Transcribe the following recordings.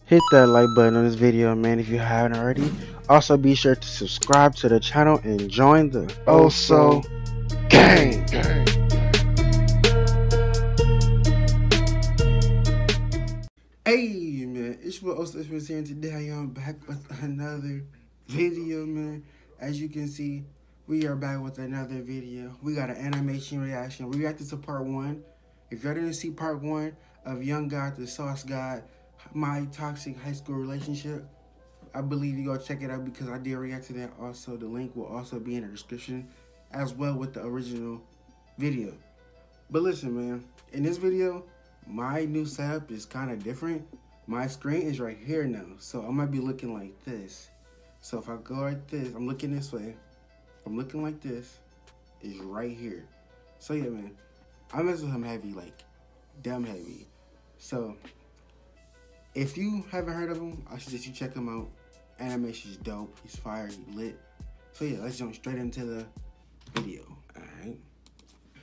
Hit that like button on this video, man, if you haven't already. Also, be sure to subscribe to the channel and join the Also Gang. Hey, man, it's your Also here, and today I'm back with another video, man. As you can see, we are back with another video. We got an animation reaction. We reacted to part 1. If y'all didn't see part 1 of Young God, the Sauce God, My Toxic High School Relationship, I believe you go check it out because I did react to that. Also, the link will also be in the description as well with the original video. But listen, man, in this video, my new setup is kind of different. My screen is right here now, so I might be looking like this. So if I go like this, I'm looking this way. If I'm looking like this, it's right here. So yeah, man, I mess with him heavy, like dumb heavy. So if you haven't heard of him, I suggest you check him out. Animation's dope. He's fire. He's lit. So yeah, let's jump straight into the video. All right.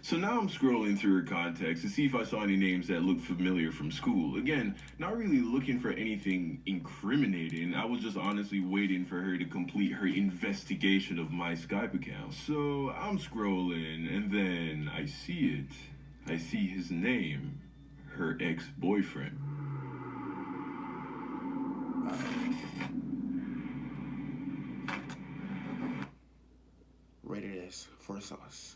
So now I'm scrolling through her contacts to see if I saw any names that looked familiar from school. Again, not really looking for anything incriminating. I was just honestly waiting for her to complete her investigation of my Skype account. So I'm scrolling, and then I see it. I see his name. Her ex-boyfriend. Rated S for sauce.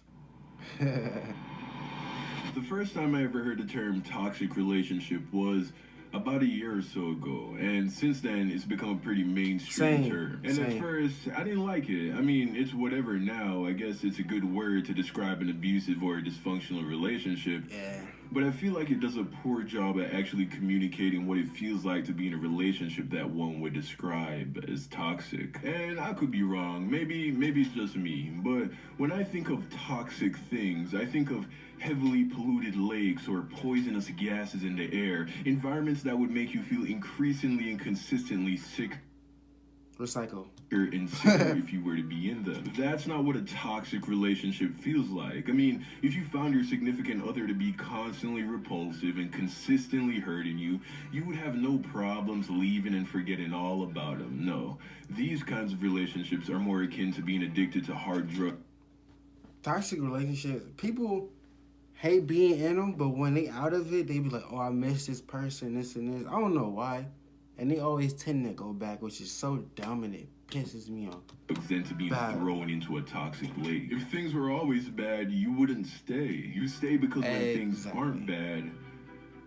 The first time I ever heard the term toxic relationship was about a year or so ago, and since then it's become a pretty mainstream term. And at first, I didn't like it. I mean, it's whatever now. I guess it's a good word to describe an abusive or dysfunctional relationship. Yeah. But I feel like it does a poor job at actually communicating what it feels like to be in a relationship that one would describe as toxic. And I could be wrong. Maybe it's just me. But when I think of toxic things, I think of heavily polluted lakes or poisonous gases in the air, environments that would make you feel increasingly and consistently sick. Recycle. And sicker if you were to be in them. That's not what a toxic relationship feels like. I mean, if you found your significant other to be constantly repulsive and consistently hurting you, you would have no problems leaving and forgetting all about them. No, these kinds of relationships are more akin to being addicted to hard drugs. Toxic relationships, people hate being in them, but when they out of it, they be like, oh, I miss this person, this and this. I don't know why. And they always tend to go back, which is so dumb and it pisses me off. Than to be thrown into a toxic lake. If things were always bad, you wouldn't stay. You stay because when things aren't bad,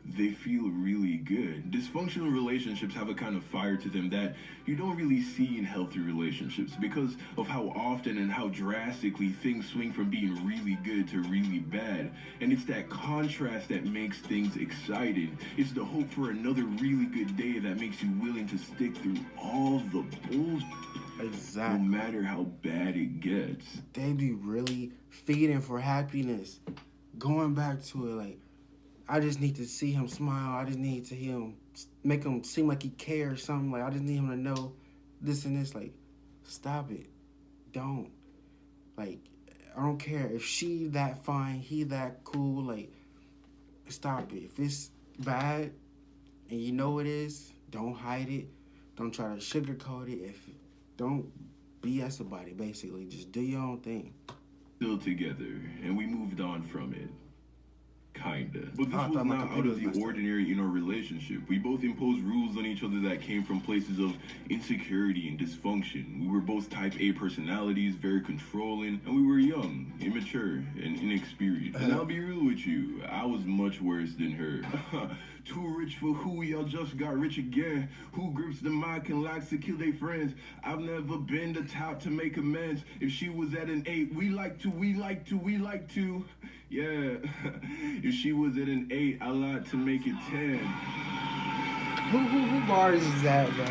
they feel really good. Dysfunctional relationships have a kind of fire to them that you don't really see in healthy relationships because of how often and how drastically things swing from being really good to really bad. And it's that contrast that makes things exciting. It's the hope for another really good day that makes you willing to stick through all the bullshit. Exactly. No matter how bad it gets. They be really feeding for happiness. Going back to it, like, I just need to see him smile. I just need to hear him, make him seem like he cares or something. Like, I just need him to know this and this. Like, stop it. Don't. Like, I don't care. If she that fine, he that cool, like, stop it. If it's bad and you know it is, don't hide it. Don't try to sugarcoat it. Don't BS about it, basically. Just do your own thing. Still together, and we moved on from it. Kinda. But this was not out of the ordinary in our relationship. We both imposed rules on each other that came from places of insecurity and dysfunction. We were both type A personalities, very controlling, and we were young, immature, and inexperienced. And I'll be real with you, I was much worse than her. Too rich for who, y'all just got rich again. Who grips the mic and likes to kill their friends. I've never been the type to make amends. If she was at an 8, we like to. Yeah, if she was at an 8, I like to make it 10. Who bars is that, bro?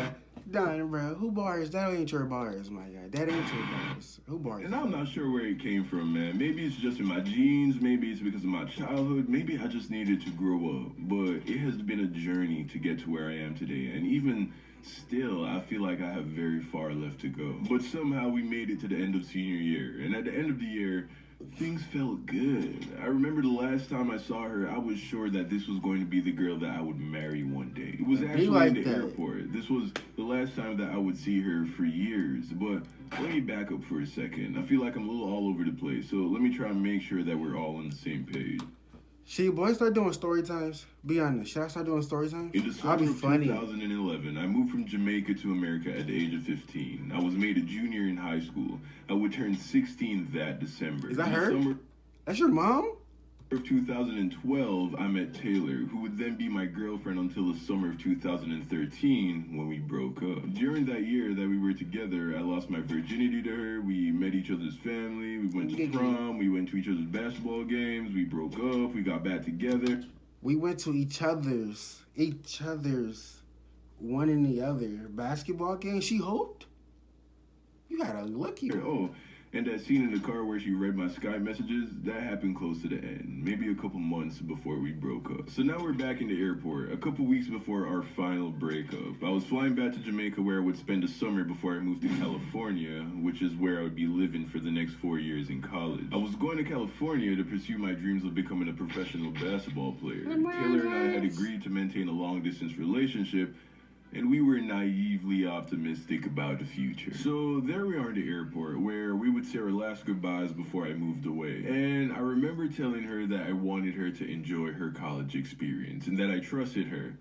Done, bro. Who bars? That ain't your bars, my guy. That ain't your bars. Who bars? And I'm not sure where it came from, man. Maybe it's just in my genes. Maybe it's because of my childhood. Maybe I just needed to grow up. But it has been a journey to get to where I am today. And even still, I feel like I have very far left to go. But somehow we made it to the end of senior year. And at the end of the year, Things felt good. I remember the last time I saw her, I was sure that this was going to be the girl that I would marry one day. It was actually like in the that. airport. This was the last time that I would see her for years. But let me back up for a second. I feel like I'm a little all over the place, so let me try and make sure that we're all on the same page. Should boys start doing story times? Be honest. Should I start doing story times? In the summer of 2011, I moved from Jamaica to America at the age of 15. I was made a junior in high school. I would turn 16 that December. Is that her? That's your mom? Of 2012, I met Taylor, who would then be my girlfriend until the summer of 2013 when we broke up. During that year that we were together, I lost my virginity to her. We met each other's family. We went to prom. We went to each other's basketball games. We broke up. We got back together. We went to each other's, one and the other basketball game. She hoped. You got a lucky one. Oh. And that scene in the car where she read my Skype messages, that happened close to the end. Maybe a couple months before we broke up. So now we're back in the airport, a couple weeks before our final breakup. I was flying back to Jamaica where I would spend the summer before I moved to California, which is where I would be living for the next 4 years in college. I was going to California to pursue my dreams of becoming a professional basketball player. Taylor and I had agreed to maintain a long-distance relationship, and we were naively optimistic about the future. So there we are in the airport where we would say our last goodbyes before I moved away. And I remember telling her that I wanted her to enjoy her college experience and that I trusted her.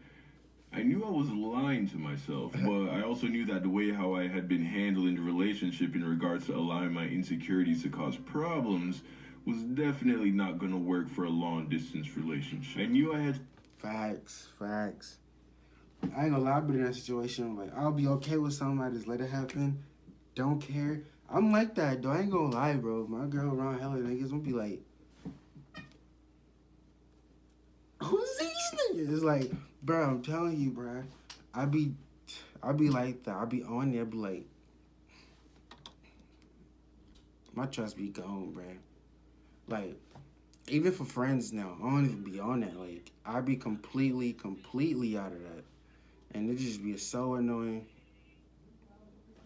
I knew I was lying to myself, but I also knew that the way how I had been handling the relationship in regards to allowing my insecurities to cause problems was definitely not gonna work for a long distance relationship. I knew I had... Facts. I ain't gonna lie, I've been in that situation. Like, I'll be okay with something, I just let it happen. Don't care. I'm like that, though. I ain't gonna lie, bro. My girl around hella niggas gonna be like, who's these niggas? It's like, bro, I'm telling you, bro. I be like that. I be on there, be like, my trust be gone, bro. Like, even for friends now, I don't even be on that. Like, I be completely out of that. And it just be so annoying.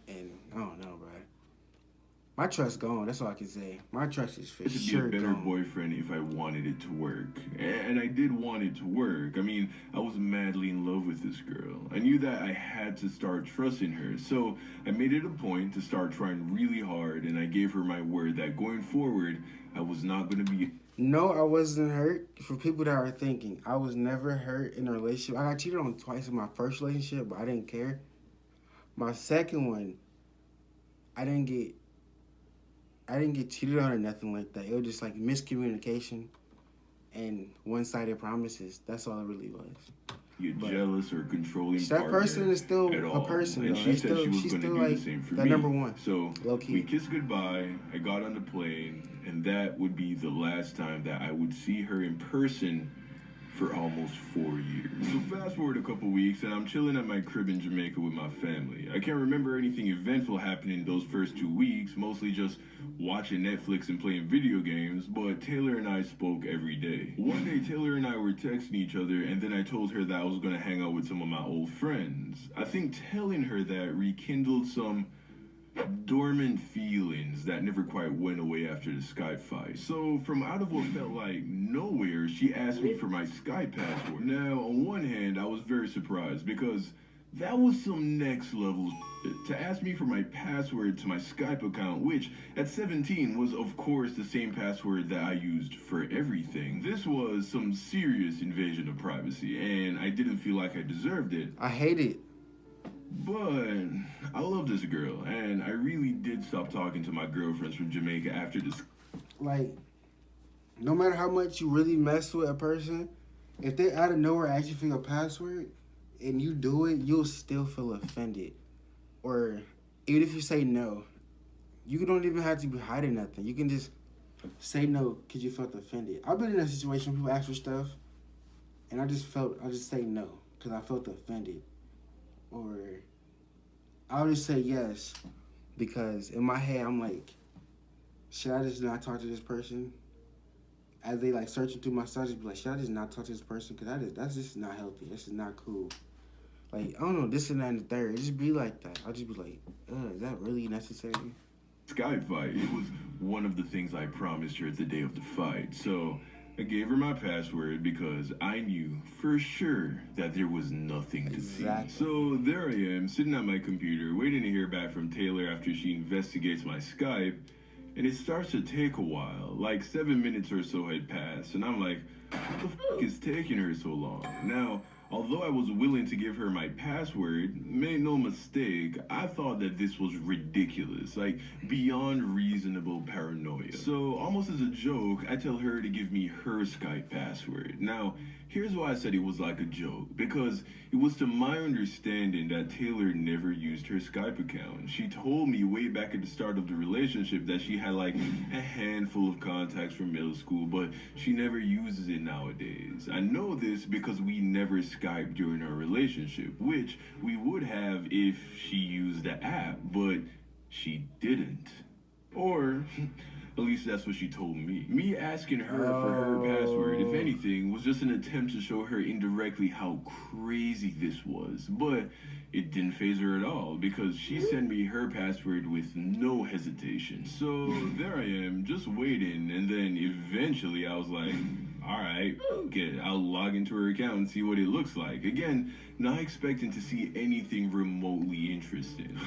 And I don't know, bro. My trust gone. That's all I can say. My trust is for sure gone. Be a better boyfriend if I wanted it to work. And I did want it to work. I mean, I was madly in love with this girl. I knew that I had to start trusting her. So I made it a point to start trying really hard. And I gave her my word that going forward, I was not going to be... No, I wasn't hurt. For people that are thinking, I was never hurt in a relationship. I got cheated on twice in my first relationship, but I didn't care. My second one, I didn't get cheated on or nothing like that. It was just like miscommunication and one-sided promises. That's all it really was. You're jealous or controlling. That person is still a person, and though. she said she was going to do like the same for that me. number one. So we kissed goodbye. I got on the plane, and that would be the last time that I would see her in person for almost 4 years. So fast forward a couple weeks, and I'm chilling at my crib in Jamaica with my family. I can't remember anything eventful happening those first 2 weeks, mostly just watching Netflix and playing video games, but Taylor and I spoke every day. One day, Taylor and I were texting each other, and then I told her that I was gonna hang out with some of my old friends. I think telling her that rekindled some dormant feelings that never quite went away after the Skype fight. So from out of what felt like nowhere, she asked me for my Skype password. Now, on one hand, I was very surprised because that was some next level shit. To ask me for my password to my Skype account, which at 17 was of course the same password that I used for everything. This was some serious invasion of privacy, and I didn't feel like I deserved it. I hate it. But I love this girl, and I really did stop talking to my girlfriends from Jamaica after this. Like, no matter how much you really mess with a person, if they out of nowhere ask you for your password and you do it, you'll still feel offended. Or even if you say no, you don't even have to be hiding nothing. You can just say no because you felt offended. I've been in a situation where people ask for stuff, and I just say no because I felt offended. Or I'll just say yes because in my head I'm like, should I just not talk to this person? As they like searching through my stuff, just be like, should I just not talk to this person? Because that's just not healthy. That's just not cool. Like, I don't know, this and that and the third. It just be like that. I'll just be like, is that really necessary? Skype fight. It was one of the things I promised her the day of the fight. So I gave her my password because I knew for sure that there was nothing to see. So there I am, sitting at my computer, waiting to hear back from Taylor after she investigates my Skype, and it starts to take a while. Like 7 minutes or so had passed, and I'm like, what the f*** is taking her so long? Now, although I was willing to give her my password, make no mistake, I thought that this was ridiculous, like beyond reasonable paranoia. So almost as a joke, I tell her to give me her Skype password. Now, here's why I said it was like a joke, because it was to my understanding that Taylor never used her Skype account. She told me way back at the start of the relationship that she had like a handful of contacts from middle school, but she never uses it nowadays. I know this because we never Skyped during our relationship, which we would have if she used the app, but she didn't. Or at least that's what she told me. Me asking her for her password, if anything, was just an attempt to show her indirectly how crazy this was. But it didn't faze her at all because she sent me her password with no hesitation. So there I am, just waiting, and then eventually I was like, all right, I'll log into her account and see what it looks like. Again, not expecting to see anything remotely interesting.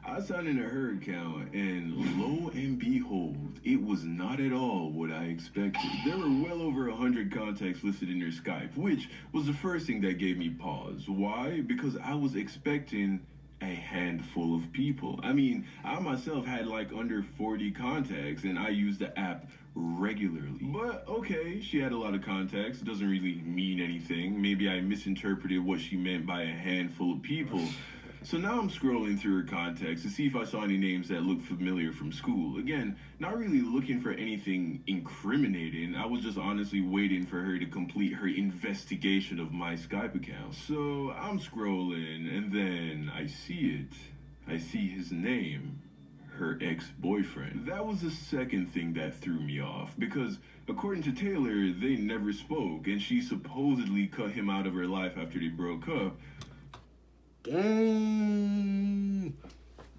I signed into her account, and lo and behold, it was not at all what I expected. There were well over 100 contacts listed in her Skype, which was the first thing that gave me pause. Why? Because I was expecting a handful of people. I mean, I myself had like under 40 contacts, and I used the app regularly. But okay, she had a lot of contacts. It doesn't really mean anything. Maybe I misinterpreted what she meant by a handful of people. So now I'm scrolling through her contacts to see if I saw any names that looked familiar from school. Again, not really looking for anything incriminating. I was just honestly waiting for her to complete her investigation of my Skype account. So I'm scrolling, and then I see it. I see his name. Her ex-boyfriend. That was the second thing that threw me off, because according to Taylor, they never spoke, and she supposedly cut him out of her life after they broke up. Dang.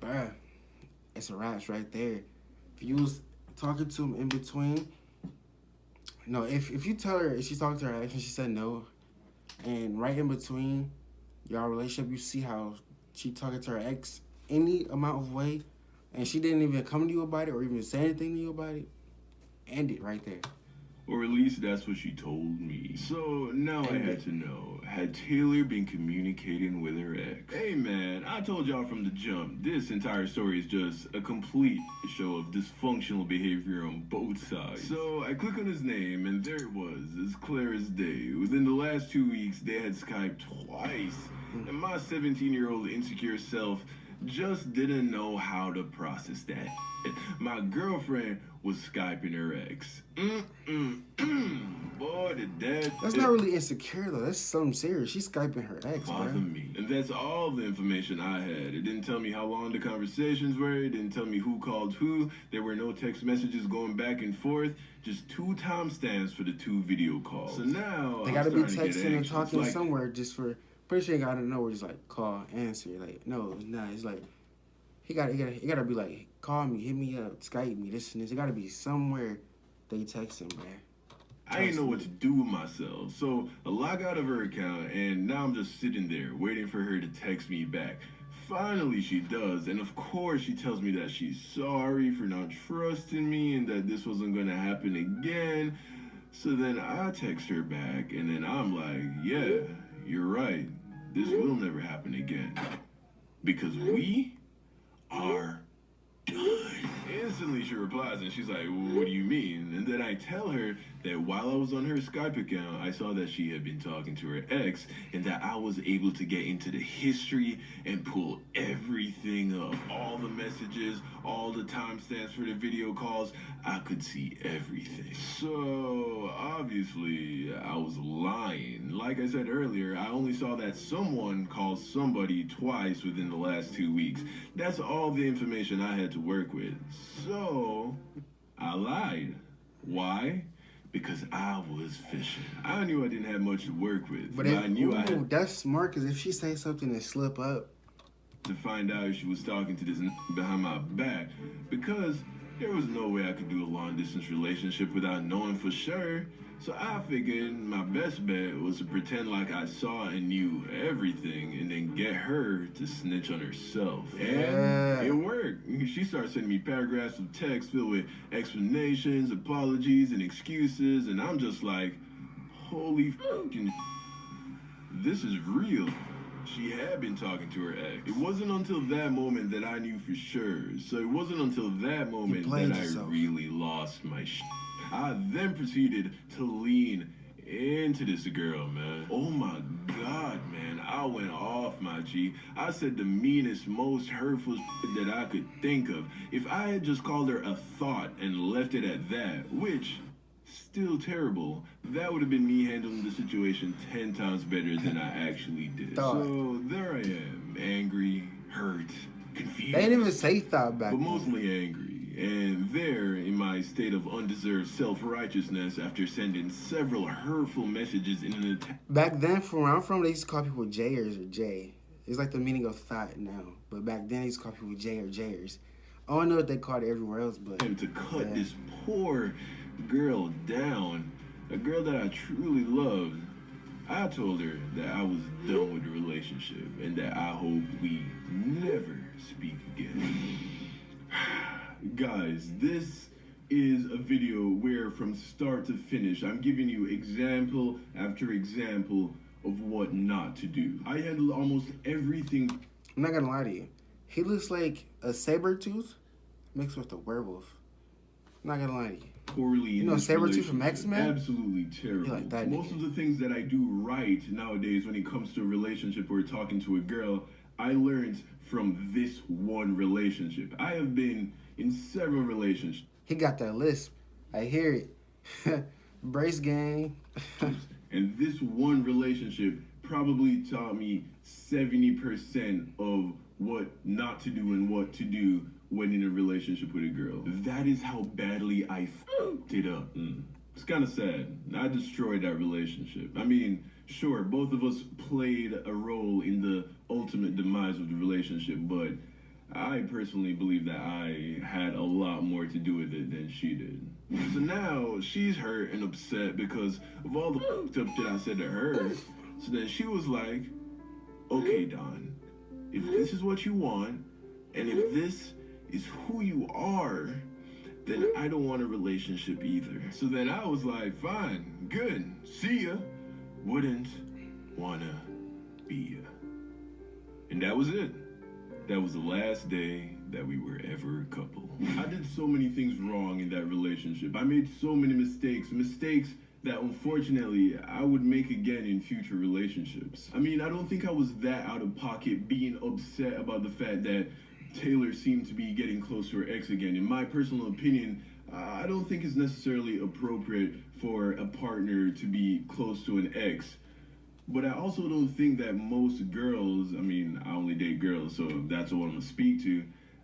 Bruh, it's a raps right there. If you was talking to him in between, no, if you tell her, if she's talking to her ex and she said no, and right in between y'all relationship, you see how she talking to her ex any amount of way, and she didn't even come to you about it or even say anything to you about it, end it right there. Or at least that's what she told me. So now I had to know, had Taylor been communicating with her ex? Hey man, I told y'all from the jump, this entire story is just a complete show of dysfunctional behavior on both sides. So I click on his name, and there it was, as clear as day. Within the last 2 weeks, they had Skyped twice, and my 17-year-old insecure self just didn't know how to process that. My girlfriend was Skyping her ex. Boy, did that... That's not really insecure, though. That's something serious. She's Skyping her ex, bother me. And that's all the information I had. It didn't tell me how long the conversations were. It didn't tell me who called who. There were no text messages going back and forth. Just 2 timestamps for the 2 video calls. So now they gotta be texting and talking like, somewhere just for... Pretty sure you gotta know where just like call, answer. Like, no, it's not. It's like he gotta be like, call me, hit me up, Skype me, this and this. It gotta be somewhere they text him, man. I didn't know what to do with myself. So I log out of her account, and now I'm just sitting there waiting for her to text me back. Finally she does, and of course she tells me that she's sorry for not trusting me and that this wasn't gonna happen again. So then I text her back, and then I'm like, yeah, you're right. This will never happen again. Because we are done. Instantly she replies, and she's like, what do you mean? And then I tell her that while I was on her Skype account, I saw that she had been talking to her ex, and that I was able to get into the history and pull everything up. All the messages, all the timestamps for the video calls, I could see everything. So obviously I was lying. Like I said earlier, I only saw that someone called somebody twice within the last 2 weeks. That's all the information I had to work with. So I lied. Why? Because I was fishing. I knew I didn't have much to work with, but I knew I had... That's smart, because if she say something and slip up... to find out if she was talking to this behind my back, because There was no way I could do a long-distance relationship without knowing for sure. So I figured my best bet was to pretend like I saw and knew everything and then get her to snitch on herself. And it worked. She started sending me paragraphs of text filled with explanations, apologies, and excuses, and I'm just like, holy fucking this is real. She had been talking to her ex. It wasn't until that moment that I knew for sure. So it wasn't until that moment that I really lost my shit. I then proceeded to lean into this girl, man. Oh my God, man. I went off, my G. I said the meanest, most hurtful shit that I could think of. If I had just called her a thought and left it at that, which... still terrible. That would have been me handling the situation 10 times better than I actually did. So there I am, angry, hurt, confused. They didn't even say thought back then. But mostly angry. And there, in my state of undeserved self-righteousness, after sending several hurtful messages in an attack. Back then, from where I'm from, they used to call people Jayers or J. It's like the meaning of thought now. But back then, they used to call people J or Jayers. I don't know what they called it everywhere else, but... And to cut this poor girl down, a girl that I truly loved, I told her that I was done with the relationship and that I hope we never speak again. Guys, this is a video where from start to finish, I'm giving you example after example of what not to do. I handled almost everything. I'm not gonna lie to you. He looks like a saber-tooth mixed with a werewolf. I'm not gonna lie to you. Poorly, you know Sabretooth from X-Men? Absolutely terrible. Like that Most of the things that I do right nowadays when it comes to a relationship or talking to a girl, I learned from this one relationship. I have been in several relationships. He got that lisp. I hear it. Brace gang. And this one relationship probably taught me 70% of what not to do and what to do when in a relationship with a girl. That is how badly I fucked it up. It's kind of sad. I destroyed that relationship. I mean, sure, both of us played a role in the ultimate demise of the relationship, but I personally believe that I had a lot more to do with it than she did. So now she's hurt and upset because of all the fucked up shit I said to her. So then she was like, okay, Don, if this is what you want, and if this is who you are, then I don't want a relationship either. So then I was like, fine, good, see ya. Wouldn't wanna be ya. And that was it. That was the last day that we were ever a couple. I did so many things wrong in that relationship. I made so many mistakes that unfortunately I would make again in future relationships. I mean, I don't think I was that out of pocket being upset about the fact that Taylor seemed to be getting close to her ex again. In my personal opinion, I don't think it's necessarily appropriate for a partner to be close to an ex. But I also don't think that most girls, I mean, I only date girls, so that's what I'm gonna speak to.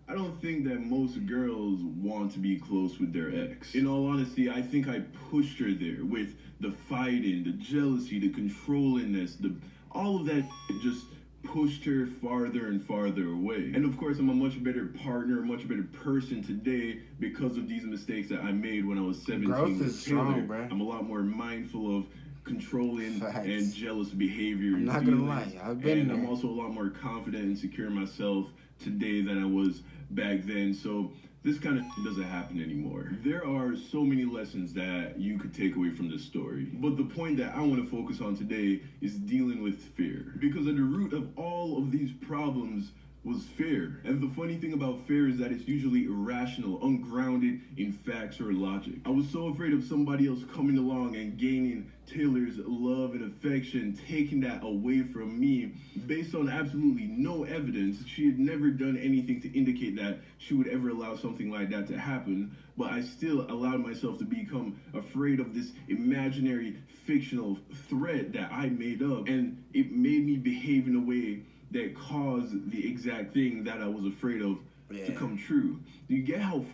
I don't think that most girls want to be close with their ex. In all honesty, I think I pushed her there with the fighting, the jealousy, the controllingness, all of that just pushed her farther and farther away. And of course, I'm a much better partner, a much better person today because of these mistakes that I made when I was 17 Growth is strong, bro. I'm a lot more mindful of controlling Facts. and jealous behavior. I'm not gonna lie, I've been there. I'm also a lot more confident and secure in myself today than I was back then. So this kind of doesn't happen anymore. There are so many lessons that you could take away from this story. But the point that I want to focus on today is dealing with fear. Because at the root of all of these problems was fear. And the funny thing about fear is that it's usually irrational, ungrounded in facts or logic. I was so afraid of somebody else coming along and gaining Taylor's love and affection, taking that away from me based on absolutely no evidence. She had never done anything to indicate that she would ever allow something like that to happen, but I still allowed myself to become afraid of this imaginary fictional threat that I made up, and it made me behave in a way that caused the exact thing that I was afraid of to come true. Do you get how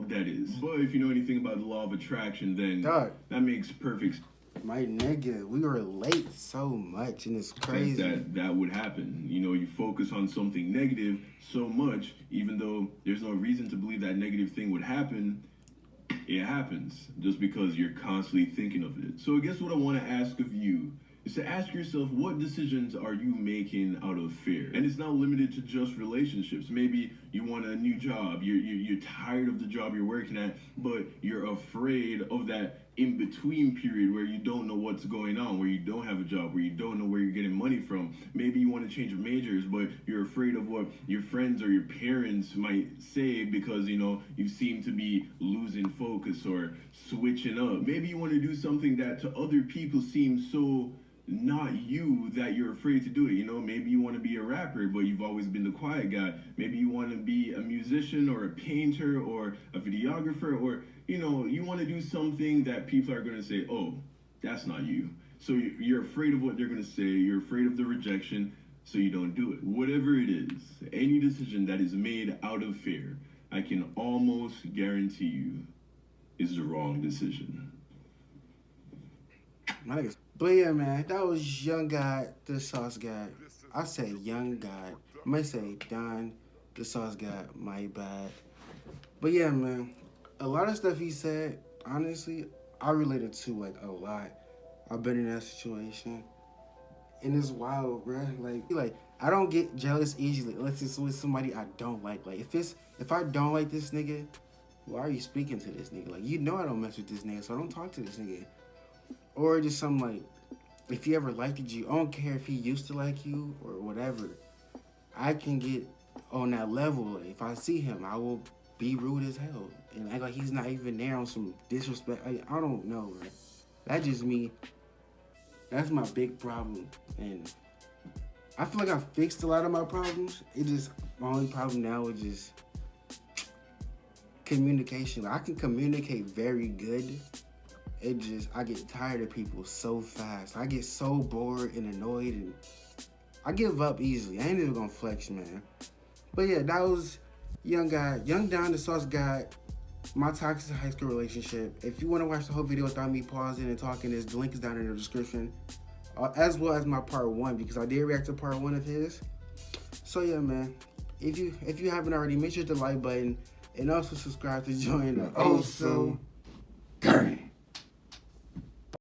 that is? But if you know anything about the law of attraction, then that makes perfect sense. My nigga, we relate so much, and it's crazy. That would happen. You know, you focus on something negative so much, even though there's no reason to believe that negative thing would happen. It happens just because you're constantly thinking of it. So I guess what I want to ask of you is to ask yourself, what decisions are you making out of fear? And it's not limited to just relationships. Maybe you want a new job. You're tired of the job you're working at, but you're afraid of that in-between period where you don't know what's going on, where you don't have a job, where you don't know where you're getting money from. Maybe you want to change majors, but you're afraid of what your friends or your parents might say because, you know, you seem to be losing focus or switching up. Maybe you want to do something that to other people seems so not you that you're afraid to do it. You know, maybe you want to be a rapper, but you've always been the quiet guy. Maybe you want to be a musician or a painter or a videographer, or, you know, you want to do something that people are going to say, oh, that's not you. So you're afraid of what they're going to say. You're afraid of the rejection, so you don't do it. Whatever it is, any decision that is made out of fear, I can almost guarantee you is the wrong decision. My niggas. But yeah, man, that was Young God, the Sauce God. I say Young God. I might say Don, the Sauce God. My bad. But yeah, man, a lot of stuff he said, honestly, I related to like a lot. I've been in that situation, and it's wild, bro. Like I don't get jealous easily unless it's with somebody I don't like. Like if I don't like this nigga, why are you speaking to this nigga? Like, you know I don't mess with this nigga, so I don't talk to this nigga. Or just some like, if he ever liked you, I don't care if he used to like you or whatever. I can get on that level. Like, if I see him, I will be rude as hell and act like he's not even there on some disrespect. I don't know, man. That's just me. That's my big problem, and I feel like I fixed a lot of my problems. My only problem now is just communication. Like, I can communicate very good. I get tired of people so fast. I get so bored and annoyed, and I give up easily. I ain't even gonna flex, man. But yeah, that was Young Don, the Sauce God, my toxic high school relationship. If you want to watch the whole video without me pausing and talking, the link is down in the description, as well as my part 1, because I did react to part 1 of his. So yeah, man, if you haven't already, make sure to like button and also subscribe to join the Oh So Gang.